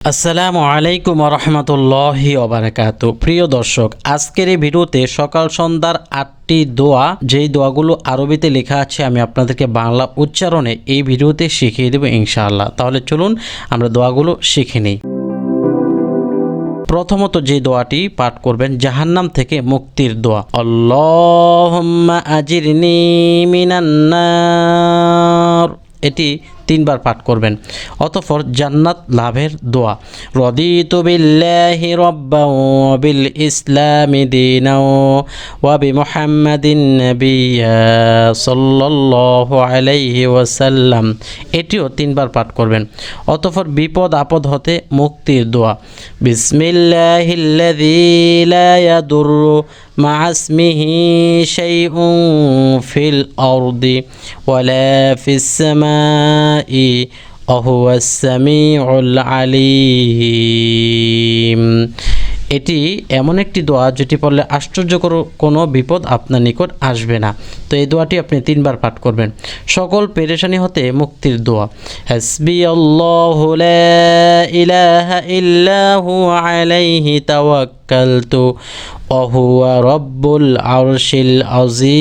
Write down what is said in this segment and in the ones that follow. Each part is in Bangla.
আসসালামু আলাইকুম রহমতুল্লাহি ওবারাকাতু। প্রিয় দর্শক, আজকের এই ভিডিওতে সকাল সন্ধ্যার 8টি দোয়া, যেই দোয়াগুলো আরবিতে লেখা আছে আমি আপনাদেরকে বাংলা উচ্চারণে এই ভিডিওতে শিখিয়ে দেব ইনশাআল্লাহ। তাহলে চলুন আমরা দোয়াগুলো শিখে নিই। প্রথমত যে দোয়াটি পাঠ করবেন জাহান্নাম থেকে মুক্তির দোয়া, আল্লাহুম্মা আজিরনি মিনান নার, এটি 3 বার পাঠ করবেন। অতঃপর জান্নাত লাভের দোয়া, রদিতু বিল্লাহি রাব্বান ওয়া বিল ইসলামি দীনান ওয়া বিমুহাম্মাদিন নাবিয়্যা সাল্লাল্লাহু আলাইহি ওয়াসাল্লাম, এটিও 3 বার পাঠ করবেন। অতঃপর বিপদ আপদ হতে মুক্তির দোয়া, বিসমিল্লাহিল্লাযী লা ইয়াদুররু মা ইসমিহি শাইউন ফিল আরদি ওয়ালা ফিস সামাই ওয়া হুয়াস সামিউল আলিম। এটি এমন একটি দোয়া যেটি পড়লে আশ্চর্যকর কোনো বিপদ আপনার নিকট আসবে না। তো এই দোয়াটি আপনি 3 বার পাঠ করবেন। সকল পেরেশানি হতে মুক্তির দোয়া, হাসবিয়াল্লাহু লা ইলাহা ইল্লা হুয়া আলাইহি তাওয়াক্কালতু ওয়া হুয়া রাব্বুল আরশিল আযীম।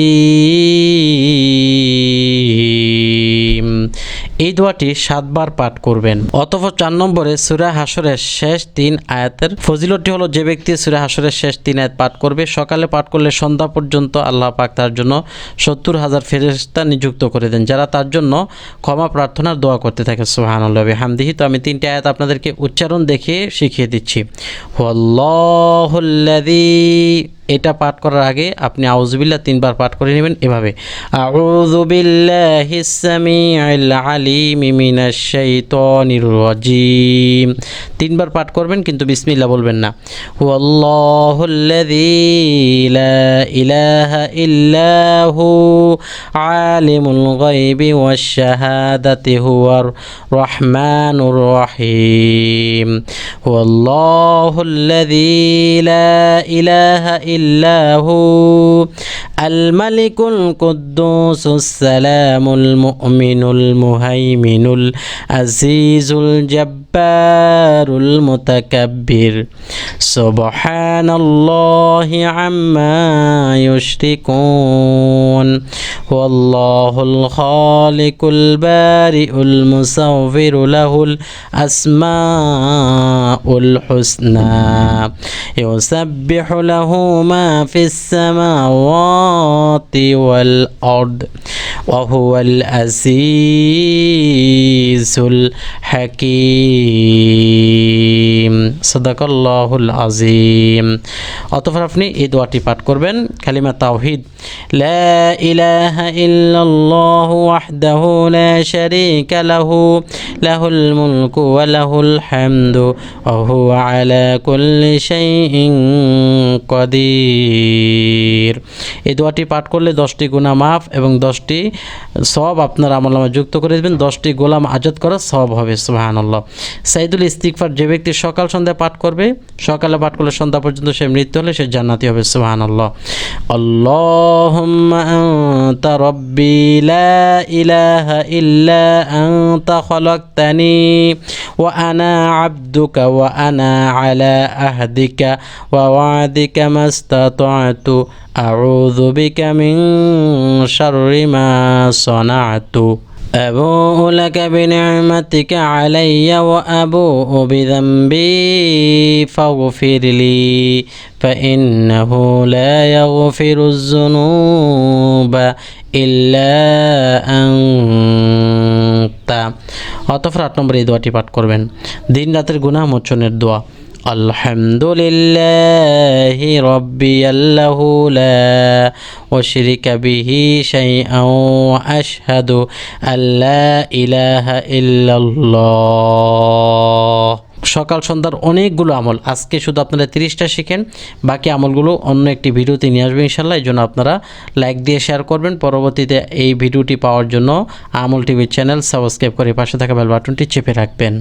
এই দোয়াটি 7 বার পাঠ করবেন। অতঃপর 4 নম্বরে সূরা হাশরের শেষ 3 আয়াতের ফজিলতটি হলো, যে ব্যক্তি সূরা হাশরের শেষ 3 আয়াত পাঠ করবে, সকালে পাঠ করলে সন্ধ্যা পর্যন্ত আল্লাহ পাক তার জন্য 70,000 ফেরেশতা নিযুক্ত করে দেন, যারা তার জন্য ক্ষমা প্রার্থনার দোয়া করতে থাকে। সুবহানাল্লাহি ওয়া বিহামদিহি। তো আমি 3টি আয়াত আপনাদেরকে উচ্চারণ দেখিয়ে শিখিয়ে দিচ্ছি। হুয়াল্লাহুল্লাযী, এটা পাঠ করার আগে আপনি আউযুবিল্লাহ 3 বার পাঠ করে নেবেন এভাবে, আউযু বিল্লাহিস সামিউল আলিম মিনাশ শাইতানির রাজিম। 3 বার পাঠ করবেন, কিন্তু বিসমিল্লাহ বলবেন না। হুয়াল্লাহুল্লাযী লা ইলাহা ইল্লা হু আলিমুল গায়বি ওয়াশ শাহাদাতি হুয়ার রহমানুর রহিম। হুয়াল্লাহুল্লাযী লা ইলাহা ইল্লা হু আল মালিকুল কুদ্দুসুস সালামুল মুমিনুল মুহাইমিনুল আজিজুল জাব্বারুল মুতাকাব্বির, সুবহানাল্লাহি আম্মা ইউশরিকুন, ওয়াল্লাহুল খালিকুল বারিউল মুসাওবিরু লাহুল আসমাউল হুসনা, ইউসাব্বিহু লাহু মা ফিস সামাওয়াতি ওয়াল আরদ ওয়া হুয়াল আজিজুল হাকীম। সাদাকাল্লাহুল আযীম। অতঃপর আপনি এই দোয়াটি পাঠ করবেন, কালিমা তাওহীদ, লা ইলাহা ইল্লাল্লাহু ওয়াহদাহু লা শারীকা লাহু লাহুল মুলকু ওয়া লাহুল হামদু ওয়া হুয়া আলা কুল্লি শাইইন কাদির। এই দোয়াটি পাঠ করলে 10টি গুনাহ মাফ এবং 10টি সওয়াব আপনার আমলনামায় যুক্ত করে দেবেন। 10টি গোলাম আজাদ করা সওয়াব হবে। সুবহানাল্লাহ। সাইদুল ইস্তিগফার, যে ব্যক্তি সকাল সন্ধ্যা পাঠ করবে, সকালে পাঠ করলে সন্ধ্যা পর্যন্ত সে মৃত্যু হলে সে জান্নাতি হবে। সুবহানাল্লাহ। আল্লাহুম্মা আনতা রাব্বি লা ইলাহা ইল্লা আনতা খালাকতানি ওয়া আনা আবদুকা ওয়া আনা আলা আহদিকা ওয়া ওয়াদিকা মাস্তাতা'তু আউযু বিকা মিন শাররি মা সানা'তু আবুউ লাকা বিনি'মাতিকা আলাইয়া ওয়া আবুউ বিযামবি ফাগফিরলি ফাইন্নাহু লা ইয়াগফিরুয যুনুবা ইল্লা আনতা। অতঃপর 8 নম্বরে এই দোয়াটি পাঠ করবেন, দিন রাতের গুনাহ মোচনের দোয়া, আলহামদুলিল্লাহি রাব্বিয়াল্লাহু লা উশরিকা বিহি শাইআন ওয়া আশহাদু আল্লা ইলাহা ইল্লাল্লাহ। সকাল সন্ধ্যার অনেকগুলো আমল, আজকে শুধু আপনারা 30টা শিখেন, বাকি আমলগুলো অন্য একটি ভিডিওতে নিয়ে আসবে ইনশাল্লাহ। এই জন্য আপনারা লাইক দিয়ে শেয়ার করবেন। পরবর্তীতে এই ভিডিওটি পাওয়ার জন্য আমল টিভি চ্যানেল সাবস্ক্রাইব করে পাশে থাকা বেল বাটনটি চেপে রাখবেন।